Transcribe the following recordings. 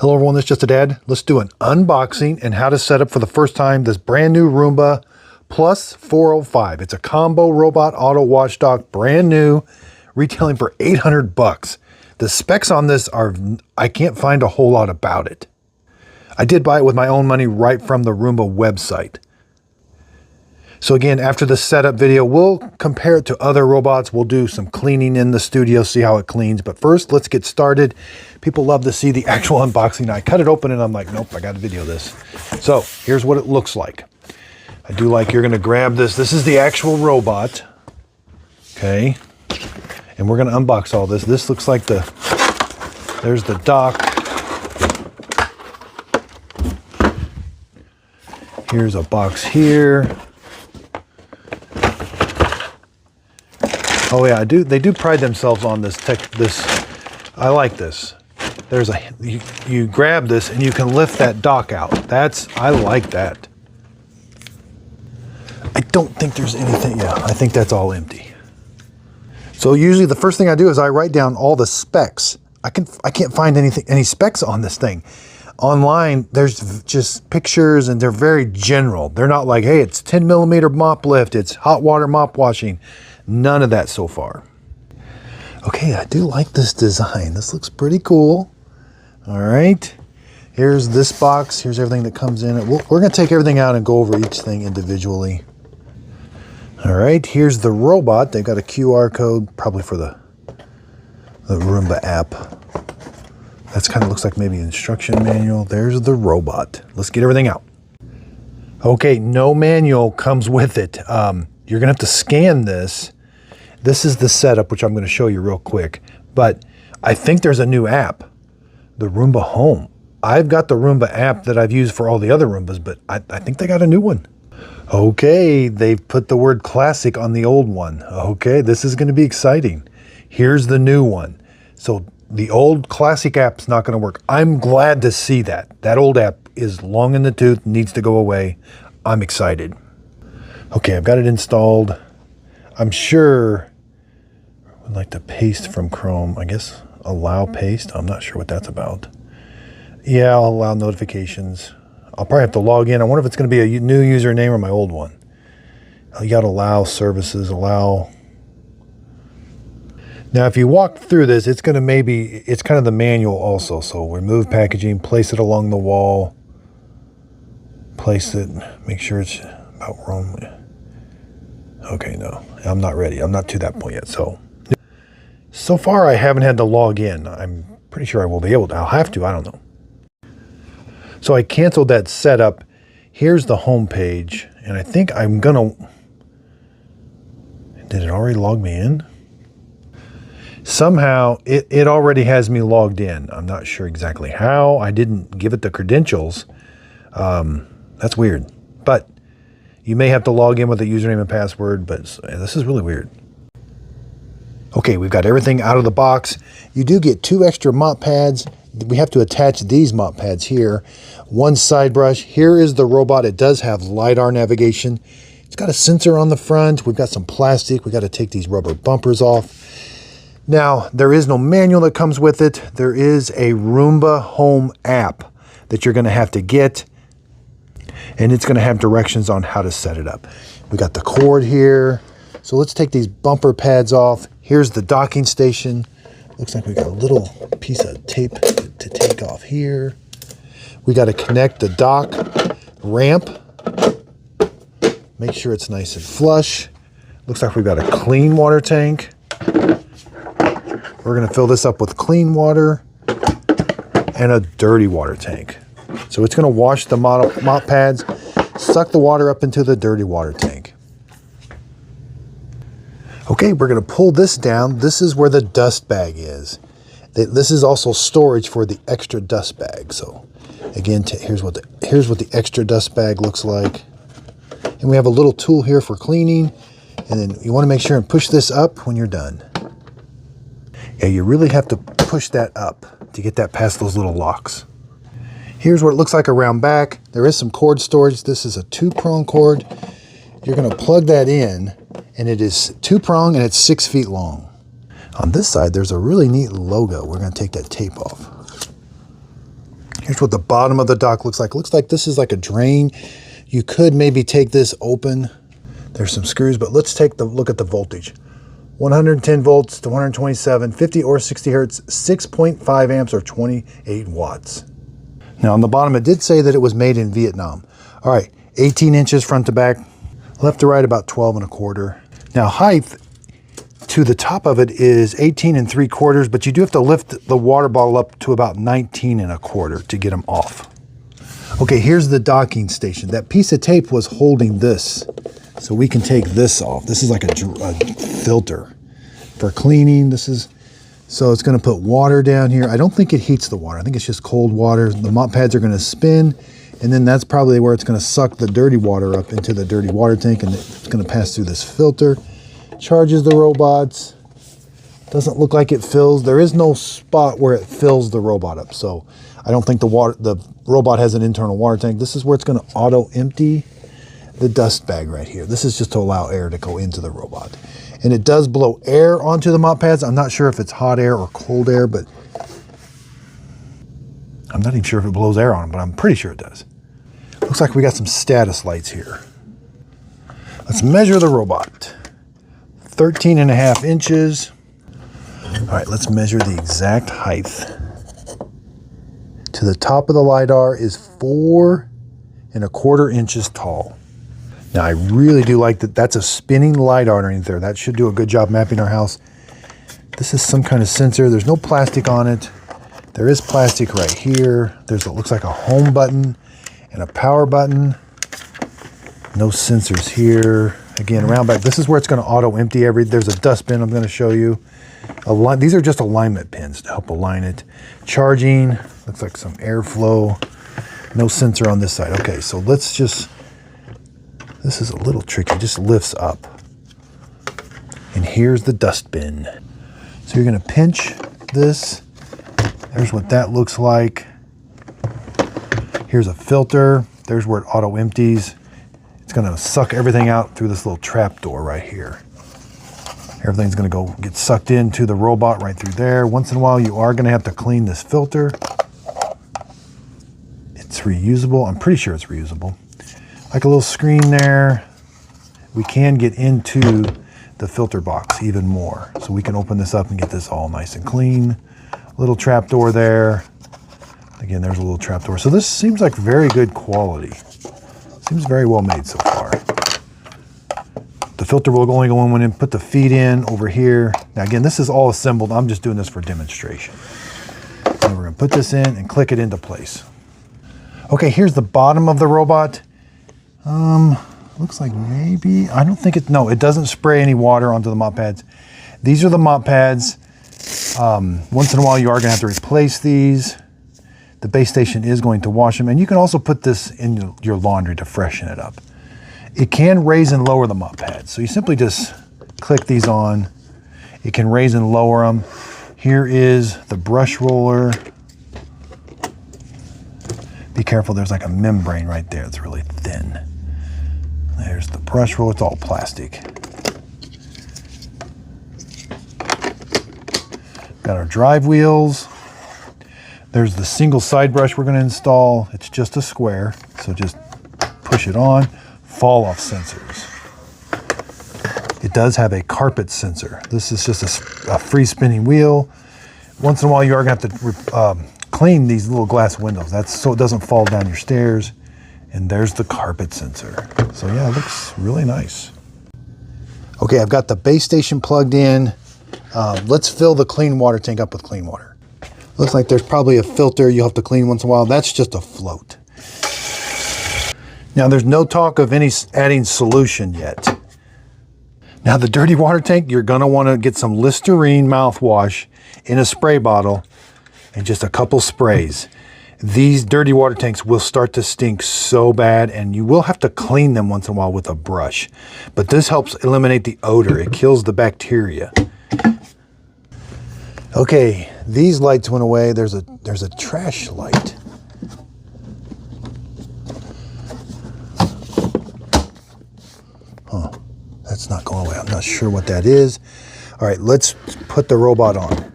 Hello everyone, this is Just a Dad. Let's do an unboxing and how to set up for the first time this brand new Roomba Plus 405. It's a combo robot auto wash dock, brand new, retailing for 800 bucks. The specs on this are, I can't find a whole lot about it. I did buy it with my own money right from the Roomba website. So again, after the setup video, we'll compare it to other robots. We'll do some cleaning in the studio, see how it cleans. But first, let's get started. People love to see the actual unboxing. I cut it open and I'm like, nope, I got to video this. So here's what it looks like. I do like you're going to grab this. This is the actual robot. Okay. And we're going to unbox all this. This looks like there's the dock. Here's a box here. Oh yeah, they do pride themselves on this I like this. There's you grab this and you can lift that dock out. I like that. I don't think there's anything, yeah, I think that's all empty. So usually the first thing I do is I write down all the specs. I can't find any specs on this thing. Online, there's just pictures and they're very general. They're not like, hey, it's 10 millimeter mop lift, it's hot water mop washing. None of that so far. Okay, I do like this design. This looks pretty cool. All right, here's this box. Here's everything that comes in it. We're gonna take everything out and go over each thing individually. All right, here's the robot. They've got a QR code, probably for the Roomba app. That's kind of looks like maybe an instruction manual. There's the robot. Let's get everything out. Okay, no manual comes with it. You're gonna have to scan this. This is the setup, which I'm gonna show you real quick. But I think there's a new app, the Roomba Home. I've got the Roomba app that I've used for all the other Roombas, but I think they got a new one. Okay, they've put the word classic on the old one. Okay, this is gonna be exciting. Here's the new one. So the old classic app's not gonna work. I'm glad to see that. That old app is long in the tooth, needs to go away. I'm excited. Okay, I've got it installed. I'm sure I'd like to paste from Chrome. I guess allow paste. I'm not sure what that's about. Yeah, I'll allow notifications. I'll probably have to log in. I wonder if it's going to be a new username or my old one. You got to allow services, allow. Now, if you walk through this, it's going to it's kind of the manual also. So remove packaging, place it along the wall, place it, make sure it's about Rome. Okay, no, I'm not ready. I'm not to that point yet. So far, I haven't had to log in. I'm pretty sure I will be able to. I'll have to. I don't know. So I canceled that setup. Here's the home page, and I think I'm gonna. Did it already log me in? Somehow it already has me logged in. I'm not sure exactly how. I didn't give it the credentials. That's weird, but. You may have to log in with a username and password, but this is really weird. Okay, we've got everything out of the box. You do get 2 extra mop pads. We have to attach these mop pads here. 1 side brush. Here is the robot. It does have LIDAR navigation. It's got a sensor on the front. We've got some plastic. We got to take these rubber bumpers off. Now, there is no manual that comes with it. There is a Roomba Home app that you're going to have to get. And it's going to have directions on how to set it up. We got the cord here. So let's take these bumper pads off. Here's the docking station. Looks like we got a little piece of tape to take off here. We got to connect the dock ramp. Make sure it's nice and flush. Looks like we've got a clean water tank. We're going to fill this up with clean water and a dirty water tank. So it's going to wash the mop pads, suck the water up into the dirty water tank. Okay, we're going to pull this down. This is where the dust bag is. This is also storage for the extra dust bag. So again, here's what the extra dust bag looks like. And we have a little tool here for cleaning. And then you want to make sure and push this up when you're done. Yeah, you really have to push that up to get that past those little locks. Here's what it looks like around back. There is some cord storage. This is a 2-prong cord. You're going to plug that in, and it is 2-prong and it's 6 feet long. On this side, there's a really neat logo. We're going to take that tape off. Here's what the bottom of the dock looks like. It looks like this is like a drain. You could maybe take this open. There's some screws, but let's take the look at the voltage. 110 volts to 127, 50 or 60 hertz, 6.5 amps or 28 watts. Now on the bottom, it did say that it was made in Vietnam. All right, 18 inches front to back, left to right about 12 1/4. Now height to the top of it is 18 3/4, but you do have to lift the water bottle up to about 19 1/4 to get them off. Okay, here's the docking station. That piece of tape was holding this, so we can take this off. This is like a filter for cleaning. So it's going to put water down here. I don't think it heats the water. I think it's just cold water. The mop pads are going to spin, and then that's probably where it's going to suck the dirty water up into the dirty water tank, and it's going to pass through this filter. Charges the robots. Doesn't look like it fills. There is no spot where it fills the robot up, so I don't think the robot has an internal water tank. This is where it's going to auto empty the dust bag right here. This is just to allow air to go into the robot. And it does blow air onto the mop pads. I'm not sure if it's hot air or cold air, but I'm not even sure if it blows air on them, but I'm pretty sure it does. Looks like we got some status lights here. Let's measure the robot. 13.5 inches. All right, let's measure the exact height. To the top of the LIDAR is 4 1/4 inches tall. Now I really do like that. That's a spinning LIDAR underneath there. That should do a good job mapping our house. This is some kind of sensor. There's no plastic on it. There is plastic right here. There's what looks like a home button and a power button. No sensors here. Again, around back. This is where it's going to auto empty there's a dustbin I'm going to show you. These are just alignment pins to help align it. Charging. Looks like some airflow. No sensor on this side. Okay, so let's just, this is a little tricky, just lifts up. And here's the dustbin. So you're gonna pinch this. There's what that looks like. Here's a filter. There's where it auto empties. It's gonna suck everything out through this little trap door right here. Everything's gonna go get sucked into the robot right through there. Once in a while, you are gonna have to clean this filter. It's reusable. I'm pretty sure it's reusable. Like a little screen there. We can get into the filter box even more. So we can open this up and get this all nice and clean. Little trap door there. Again, there's a little trap door. So this seems like very good quality. Seems very well made so far. The filter will only go in when you put the feet in over here. Now again, this is all assembled. I'm just doing this for demonstration. And we're gonna put this in and click it into place. Okay, here's the bottom of the robot. Looks like maybe, I don't think no, it doesn't spray any water onto the mop pads. These are the mop pads. Once in a while you are gonna have to replace these. The base station is going to wash them, and you can also put this in your laundry to freshen it up. It can raise and lower the mop pads. So you simply just click these on. It can raise and lower them. Here is the brush roller. Be careful, there's like a membrane right there. It's really thin. There's the brush roller, it's all plastic. Got our drive wheels. There's the single side brush we're gonna install. It's just a square, so just push it on. Fall off sensors. It does have a carpet sensor. This is just a free spinning wheel. Once in a while you are gonna have to clean these little glass windows. That's so it doesn't fall down your stairs. And there's the carpet sensor. So yeah, it looks really nice. Okay, I've got the base station plugged in. Let's fill the clean water tank up with clean water. Looks like there's probably a filter you'll have to clean once in a while. That's just a float. Now there's no talk of adding solution yet. Now the dirty water tank, you're gonna wanna get some Listerine mouthwash in a spray bottle and just a couple sprays. These dirty water tanks will start to stink so bad, and you will have to clean them once in a while with a brush. But this helps eliminate the odor. It kills the bacteria. Okay, these lights went away. There's a trash light. Huh, that's not going away. I'm not sure what that is. All right, let's put the robot on.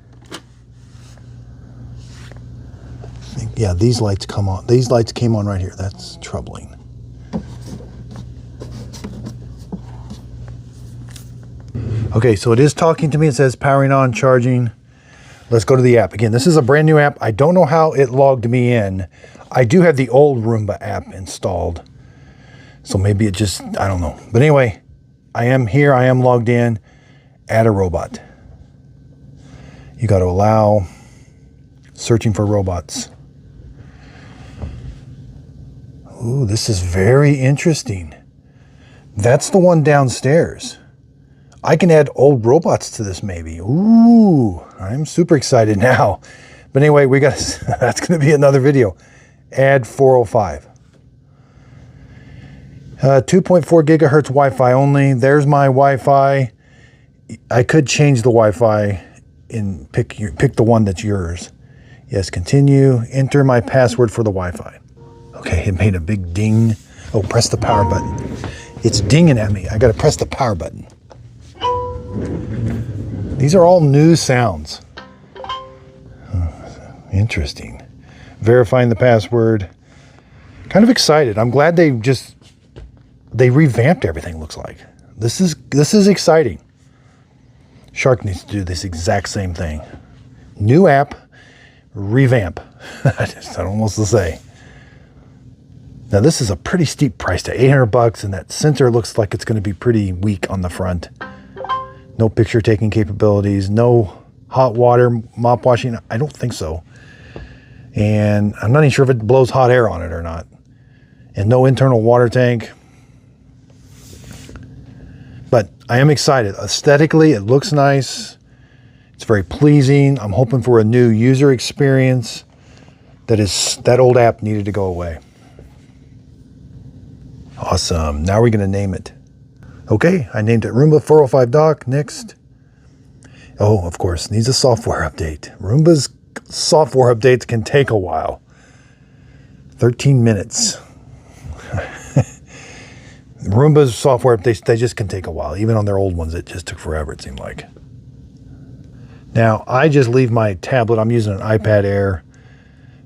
I think Yeah, these lights come on. These lights came on right here. That's troubling. Okay, so it is talking to me. It says powering on, charging. Let's go to the app. Again, this is a brand new app. I don't know how it logged me in. I do have the old Roomba app installed. So maybe it just, I don't know. But anyway, I am here. I am logged in. Add a robot. You got to allow searching for robots. Ooh, this is very interesting. That's the one downstairs. I can add old robots to this maybe. Ooh, I'm super excited now. But anyway, we got that's going to be another video. Add 405. 2.4 gigahertz Wi-Fi only. There's my Wi-Fi. I could change the Wi-Fi and pick the one that's yours. Yes, continue. Enter my password for the Wi-Fi. Okay, it made a big ding. Oh, press the power button. It's dinging at me. I got to press the power button. These are all new sounds. Interesting. Verifying the password. Kind of excited. I'm glad they revamped everything, looks like. This is exciting. Shark needs to do this exact same thing. New app, revamp. I don't know what to say. Now this is a pretty steep price tag, $800, and that sensor looks like it's going to be pretty weak on the front. No picture taking capabilities, no hot water mop washing. I don't think so. And I'm not even sure if it blows hot air on it or not. And no internal water tank. But I am excited. Aesthetically, it looks nice. It's very pleasing. I'm hoping for a new user experience. That old app needed to go away. Awesome. Now we're going to name it. Okay, I named it Roomba 405 Dock. Next. Oh, of course, needs a software update. Roomba's software updates can take a while. 13 minutes. Roomba's software updates, they just can take a while. Even on their old ones, it just took forever, it seemed like. Now, I just leave my tablet. I'm using an iPad Air.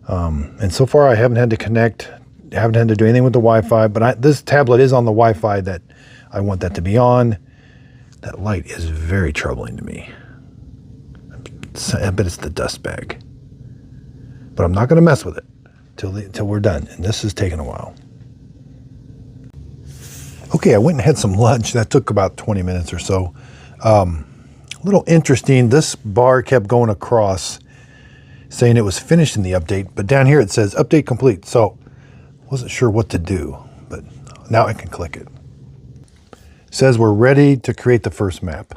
And so far, I haven't had to connect. Haven't had to do anything with the Wi-Fi. But this tablet is on the Wi-Fi that I want that to be on. That light is very troubling to me. I bet it's the dust bag. But I'm not going to mess with it till we're done. And this is taking a while. Okay, I went and had some lunch. That took about 20 minutes or so. A little interesting. This bar kept going across saying it was finished in the update. But down here it says update complete. So wasn't sure what to do. But now I can click it. It says we're ready to create the first map.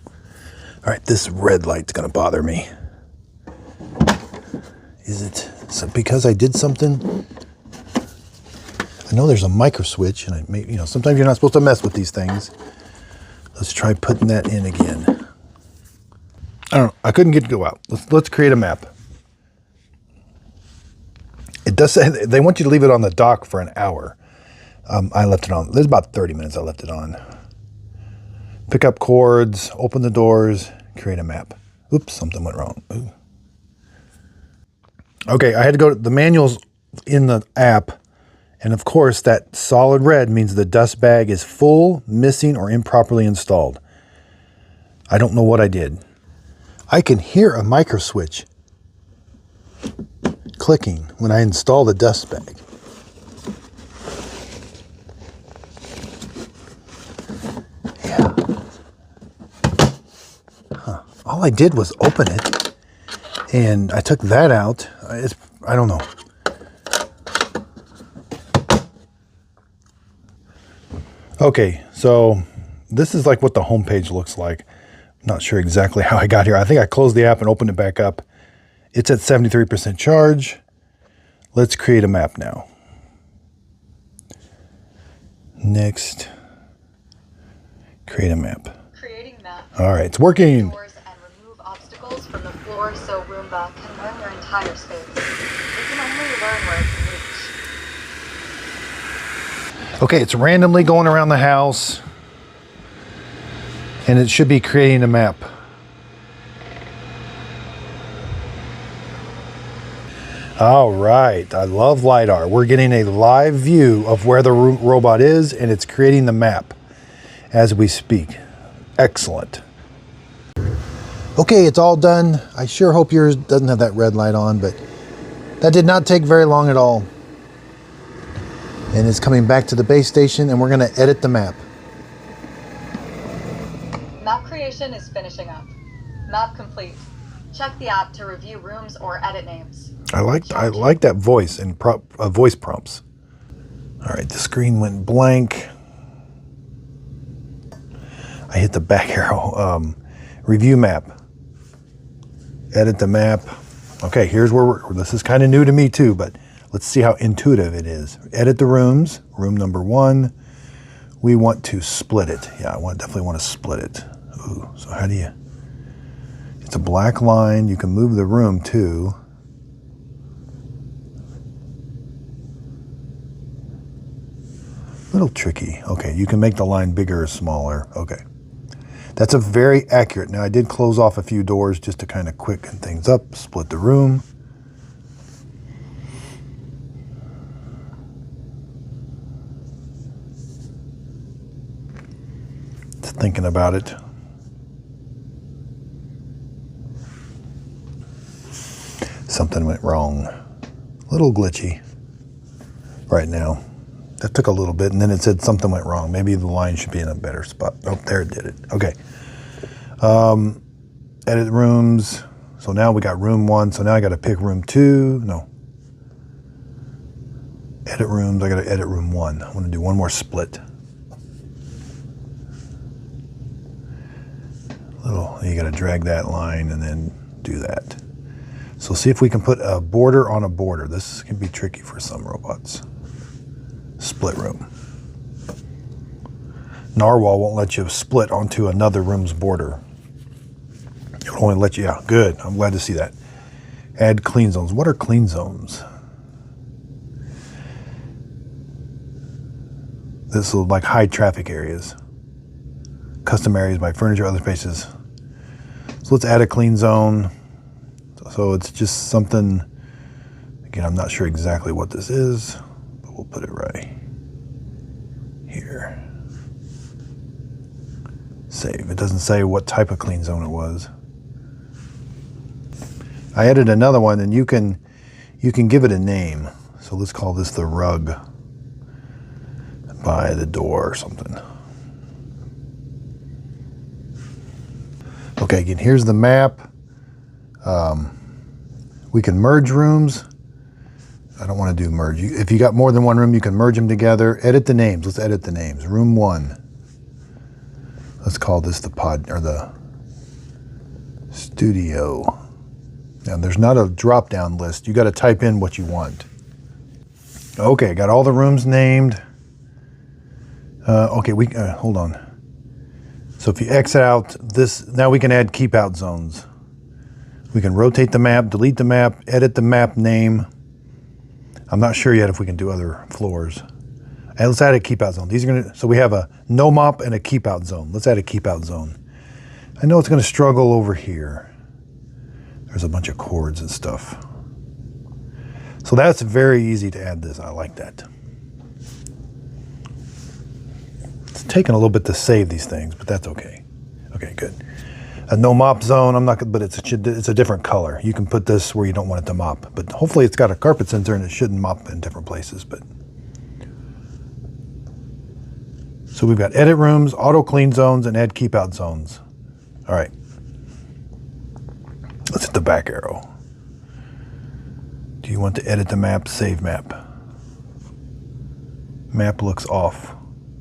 All right, this red light's going to bother me. Is it because I did something? I know there's a micro switch, and sometimes you're not supposed to mess with these things. Let's try putting that in again. I don't know. I couldn't get it to go out. Let's create a map. It does say they want you to leave it on the dock for an hour. I left it on. There's about 30 minutes I left it on. Pick up cords, open the doors, create a map. Oops, something went wrong. Ooh. Okay, I had to go to the manuals in the app. And of course, that solid red means the dust bag is full, missing, or improperly installed. I don't know what I did. I can hear a micro switch clicking when I install the dust bag. Yeah. Huh. All I did was open it, and I took that out. I don't know. Okay, so this is like what the home page looks like. Not sure exactly how I got here. I think I closed the app and opened it back up. It's at 73% charge. Let's create a map now. Next, create a map. Creating map. All right, it's working. Doors and remove obstacles from the floor so Roomba can learn your entire space. It can only learn where it can reach. Okay, it's randomly going around the house, and it should be creating a map. All right, I love LIDAR. We're getting a live view of where the robot is, and it's creating the map as we speak. Excellent. Okay, it's all done. I sure hope yours doesn't have that red light on, but that did not take very long at all. And it's coming back to the base station, and we're going to edit the map. Map creation is finishing up. Map complete. Check the app to review rooms or edit names. I like that voice and voice prompts. All right, the screen went blank. I hit the back arrow. Review map. Edit the map. Okay, here's where this is kind of new to me too, but let's see how intuitive it is. Edit the rooms. Room number 1. We want to split it. Yeah, I definitely want to split it. Ooh, so how do you? It's a black line. You can move the room too. A little tricky. Okay, you can make the line bigger or smaller. Okay. That's a very accurate. Now I did close off a few doors just to kind of quicken things up, split the room. Just thinking about it. Something went wrong. A little glitchy right now. That took a little bit, and then it said something went wrong. Maybe the line should be in a better spot. Oh, there it did it. Okay. Edit rooms. So now we got room 1. So now I got to pick room 2. No. Edit rooms. I got to edit room 1. I want to do one more split. You got to drag that line and then do that. So see if we can put a border on a border. This can be tricky for some robots. Split room. Narwhal won't let you split onto another room's border. It'll only let you, yeah, good. I'm glad to see that. Add clean zones. What are clean zones? This is like high traffic areas. Custom areas by furniture, other spaces. So let's add a clean zone. So it's just something, again, I'm not sure exactly what this is, but we'll put it right here. Save. It doesn't say what type of clean zone it was. I added another one, and you can give it a name. So let's call this the rug by the door or something. Okay, again, here's the map. We can merge rooms. I don't want to do merge. If you got more than one room, you can merge them together. Edit the names. Let's edit the names. Room 1. Let's call this the pod or the studio. Now there's not a drop-down list. You got to type in what you want. Okay, got all the rooms named. Okay, hold on. So if you exit out this, now we can add keep out zones. We can rotate the map, delete the map, edit the map name. I'm not sure yet if we can do other floors. And let's add a keep out zone. These are so we have a no mop and a keep out zone. Let's add a keep out zone. I know it's gonna struggle over here. There's a bunch of cords and stuff. So that's very easy to add this. I like that. It's taking a little bit to save these things, but that's okay. Okay, good. A no mop zone, I'm not gonna, but it's a different color. You can put this where you don't want it to mop, but hopefully it's got a carpet sensor and it shouldn't mop in different places. But so we've got edit rooms, auto clean zones, and add keep out zones. All right, let's hit the back arrow. Do you want to edit the map? Save map. Map looks off.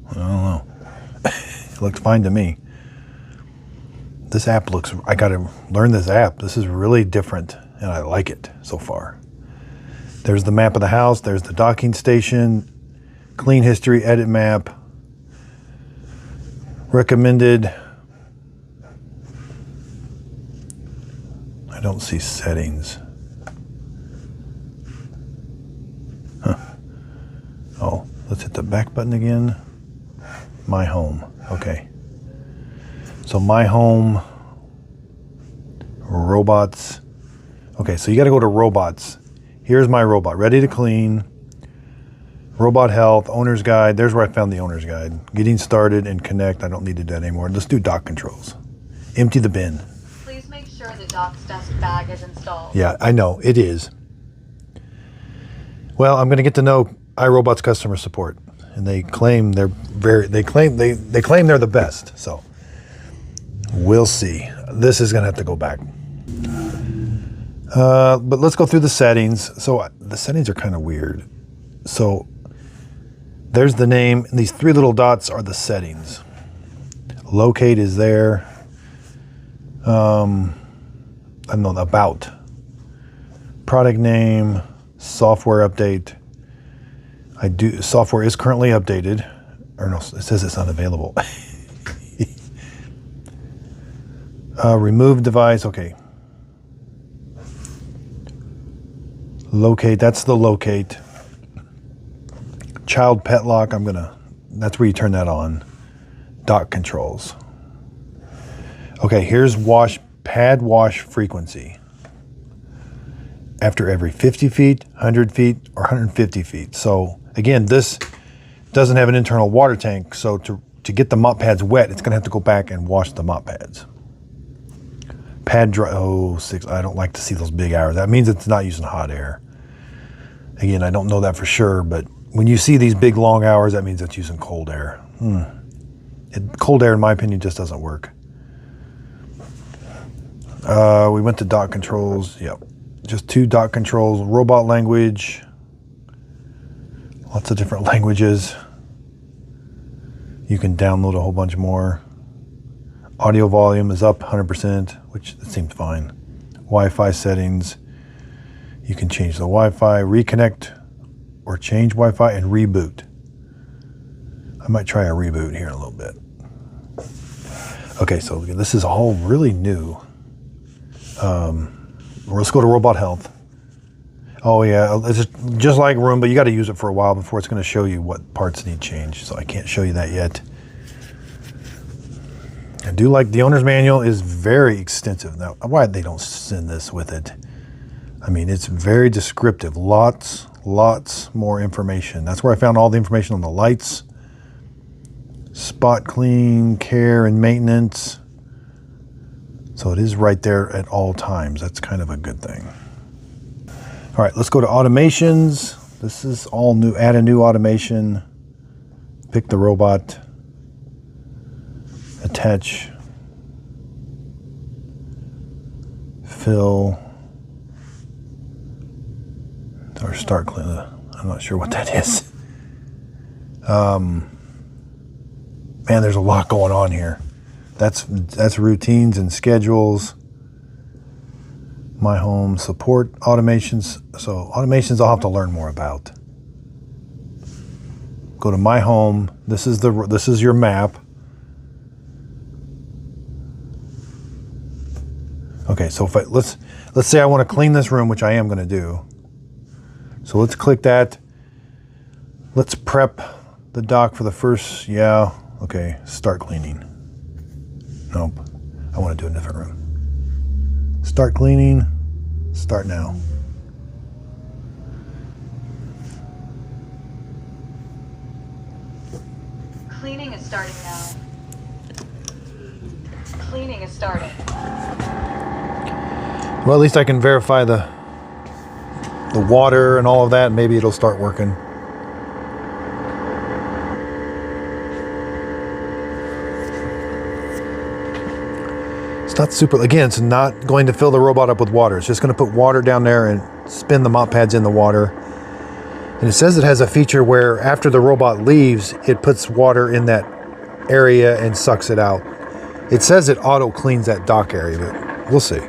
I don't know. It looked fine to me. This app looks, I gotta learn this app. This is really different and I like it so far. There's the map of the house, there's the docking station, clean history, edit map, recommended. I don't see settings. Huh. Oh, let's hit the back button again. My home, okay. So my home, robots. Okay, so you gotta go to robots. Here's my robot, ready to clean. Robot health, owner's guide. There's where I found the owner's guide. Getting started and connect. I don't need to do that anymore. Let's do dock controls. Empty the bin. Please make sure the dock's dust bag is installed. Yeah, I know, it is. Well, I'm going to get to know iRobot's customer support, and they claim they're they claim they're the best. So we'll see. This is going to have to go back. But let's go through the settings. So the settings are kind of weird. So there's the name. And these three little dots are the settings. Locate is there. I don't know, about. Product name, software update. Software is currently updated. Or no, it says it's unavailable. Remove device, okay. Locate, that's the locate. Child pet lock, that's where you turn that on. Dock controls. Okay, here's pad wash frequency. After every 50 feet, 100 feet, or 150 feet. So again, this doesn't have an internal water tank, so to get the mop pads wet, it's gonna have to go back and wash the mop pads. Pad dry, 6, I don't like to see those big hours. That means it's not using hot air. Again, I don't know that for sure, but when you see these big long hours, that means it's using cold air. Cold air, in my opinion, just doesn't work. We went to dock controls. Yep. Just 2 dock controls. Robot language. Lots of different languages. You can download a whole bunch more. Audio volume is up 100%, which seems fine. Wi-Fi settings. You can change the Wi-Fi, reconnect, or change Wi-Fi and reboot. I might try a reboot here in a little bit. Okay, so this is all really new. Let's go to robot health. Oh yeah, it's just like Roomba, you got to use it for a while before it's going to show you what parts need change. So I can't show you that yet. I do like the owner's manual is very extensive. Now, why they don't send this with it? I mean, it's very descriptive. Lots more information. That's where I found all the information on the lights, spot clean, care, and maintenance. So it is right there at all times. That's kind of a good thing. All right, let's go to automations. This is all new. Add a new automation. Pick the robot. Attach. Fill. Or start cleaning. I'm not sure what that is. Man, there's a lot going on here. That's routines and schedules. My home, support automations. So automations I'll have to learn more about. Go to my home. This is your map. Okay, so if let's say I want to clean this room, which I am going to do. So let's click that. Let's prep the dock for the first, yeah, okay, start cleaning. Nope, I want to do a different room. Start cleaning, start now. Cleaning is starting now. Cleaning is starting. Well, at least I can verify the water and all of that, and maybe it'll start working. It's not super, again, it's not going to fill the robot up with water. It's just going to put water down there and spin the mop pads in the water. And it says it has a feature where after the robot leaves, it puts water in that area and sucks it out. It says it auto cleans that dock area, but we'll see.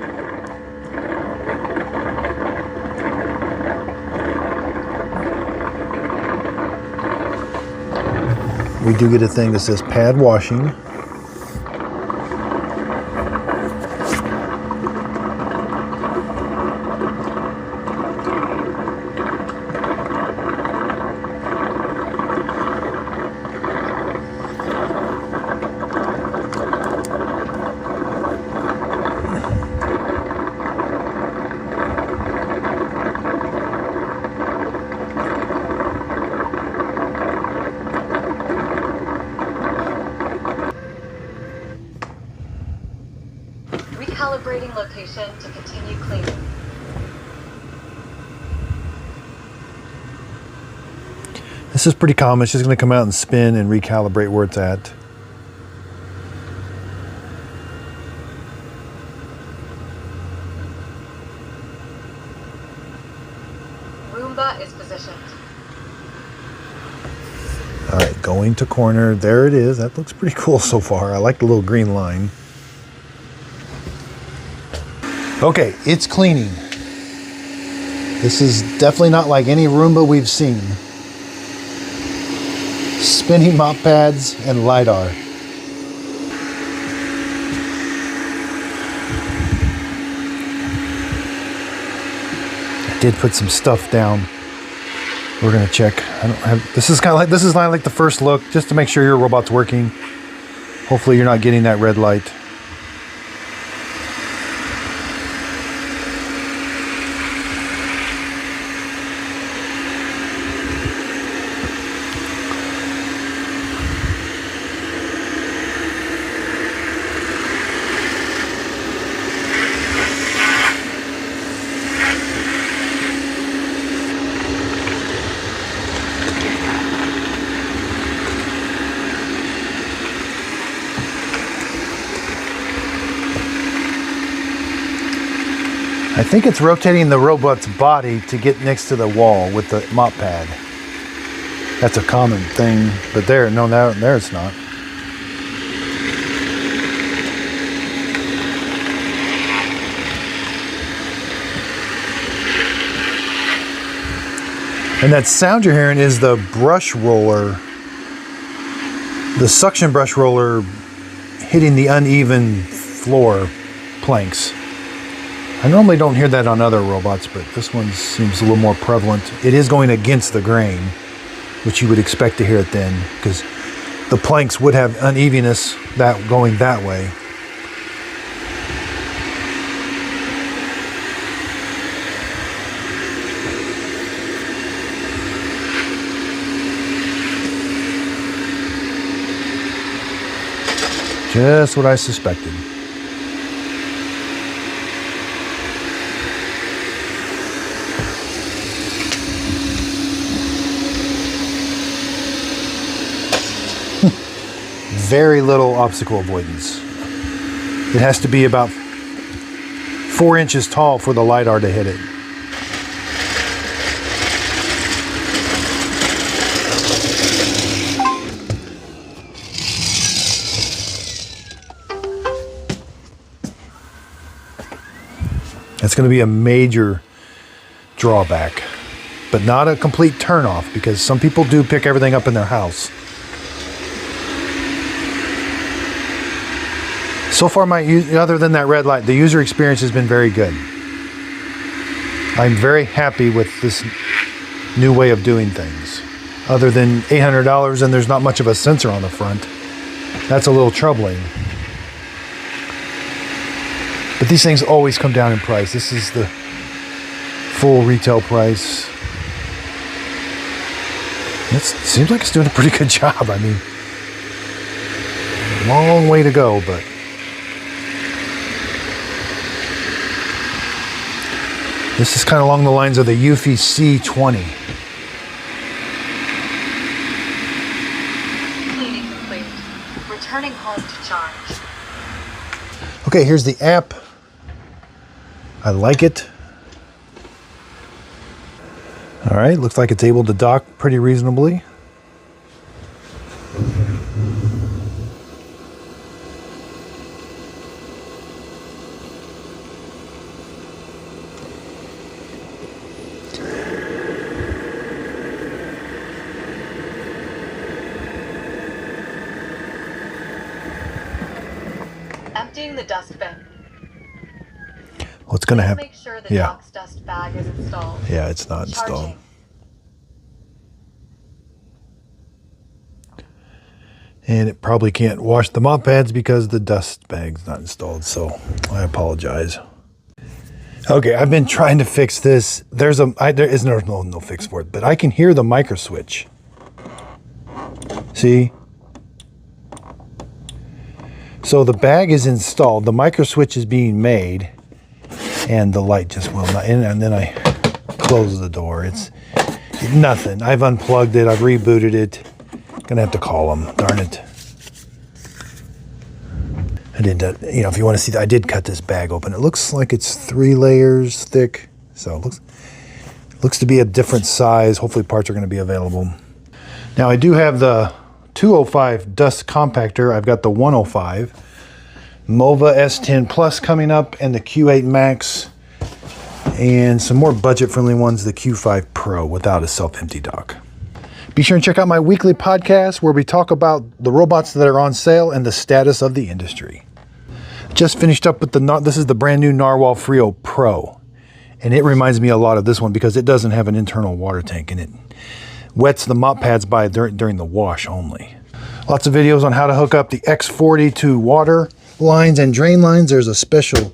We do get a thing that says pad washing. position to continue cleaning. This is pretty common. It's just going to come out and spin and recalibrate where it's at. Roomba is positioned. All right, going to corner. There it is. That looks pretty cool so far. I like the little green line. Okay, it's cleaning. This is definitely not like any Roomba we've seen. Spinning mop pads and LIDAR. I did put some stuff down. We're gonna check. I don't have. This is kind of like the first look, just to make sure your robot's working. Hopefully, you're not getting that red light. I think it's rotating the robot's body to get next to the wall with the mop pad. That's a common thing, but there it's not. And that sound you're hearing is the brush roller, the suction brush roller hitting the uneven floor planks. I normally don't hear that on other robots, but this one seems a little more prevalent. It is going against the grain, which you would expect to hear it then, because the planks would have unevenness going that way. Just what I suspected. Very little obstacle avoidance. It has to be about 4 inches tall for the LIDAR to hit it. That's going to be a major drawback, but not a complete turnoff, because some people do pick everything up in their house. So far, other than that red light, the user experience has been very good. I'm very happy with this new way of doing things. Other than $800 and there's not much of a sensor on the front. That's a little troubling. But these things always come down in price. This is the full retail price. It seems like it's doing a pretty good job. I mean, long way to go, but this is kind of along the lines of the Eufy C20. Cleaning complete. Returning home to charge. Okay, here's the app. I like it. All right, looks like it's able to dock pretty reasonably. Emptying the dust bin. What's going to happen? Make sure the dock's dust bag is installed. Yeah, it's not installed. Charging. And it probably can't wash the mop pads because the dust bag's not installed, so I apologize. Okay, I've been trying to fix this. There is no fix for it, but I can hear the micro switch. See? So the bag is installed, the micro switch is being made, and the light just will not, and then I close the door. It's nothing. I've unplugged it. I've rebooted it. Gonna have to call them. Darn it. I did, if you want to see that, I did cut this bag open. It looks like it's 3 layers thick, so it looks to be a different size. Hopefully parts are going to be available. Now I do have the 205 dust compactor. I've got the 105 Mova S10 Plus coming up, and the Q8 Max, and some more budget-friendly ones, the Q5 Pro without a self-empty dock. Be sure and check out my weekly podcast where we talk about the robots that are on sale and the status of the industry. Just finished up with this is the brand new Narwhal Frio Pro. And it reminds me a lot of this one because it doesn't have an internal water tank, and it wets the mop pads during the wash only. Lots of videos on how to hook up the X40 to water lines and drain lines. There's a special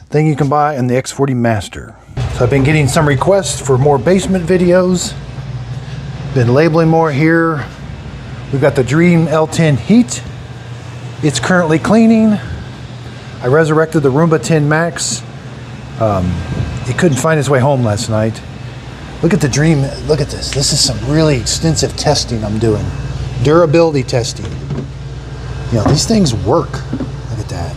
thing you can buy in the X40 Master. So I've been getting some requests for more basement videos. Been labeling more here. We've got the Dream L10 Heat. It's currently cleaning. I resurrected the Roomba 10 Max. It couldn't find its way home last night. Look at the Dream, look at this. This is some really extensive testing I'm doing. Durability testing. These things work. Look at that.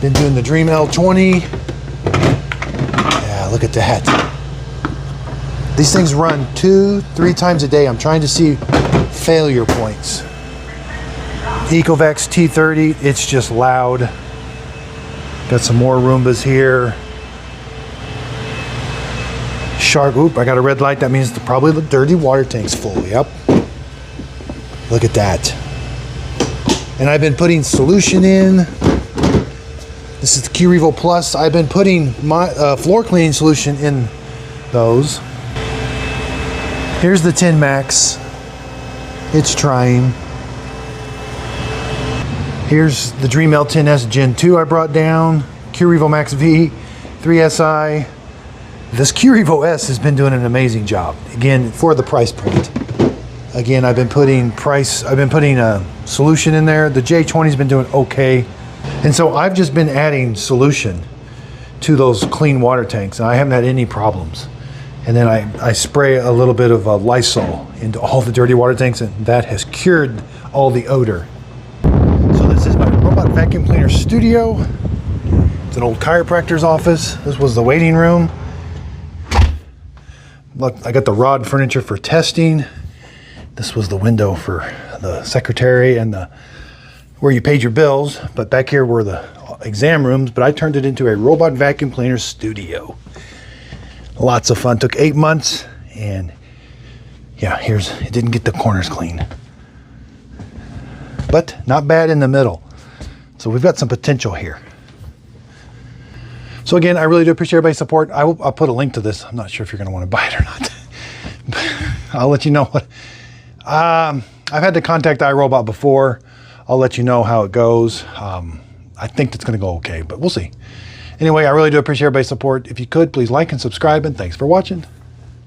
Been doing the Dream L20. Yeah, look at that. These things run 2-3 times a day. I'm trying to see failure points. Ecovacs T30, it's just loud. Got some more Roombas here. Shark, oop, I got a red light. That means probably the dirty water tank's full. Yep. Look at that. And I've been putting solution in. This is the Q-Revo Plus. I've been putting my floor cleaning solution in those. Here's the 10 Max. It's trying. Here's the Dream L10S Gen 2 I brought down. Q-Revo Max V, 3SI. This Q-Revo S has been doing an amazing job. Again, for the price point. Again, I've been putting a solution in there. The J20's been doing okay. And so I've just been adding solution to those clean water tanks, and I haven't had any problems. And then I spray a little bit of Lysol into all the dirty water tanks, and that has cured all the odor. So this is my robot vacuum cleaner studio. It's an old chiropractor's office. This was the waiting room. Look, I got the rod furniture for testing. This was the window for the secretary and where you paid your bills. But back here were the exam rooms, but I turned it into a robot vacuum cleaner studio. Lots of fun. Took 8 months, and yeah, it didn't get the corners clean, but not bad in the middle. So we've got some potential here. So again, I really do appreciate everybody's support. I'll put a link to this. I'm not sure if you're going to want to buy it or not. I'll let you know what. I've had to contact iRobot before. I'll let you know how it goes. I think it's going to go okay, but we'll see. Anyway, I really do appreciate everybody's support. If you could, please like and subscribe, and thanks for watching.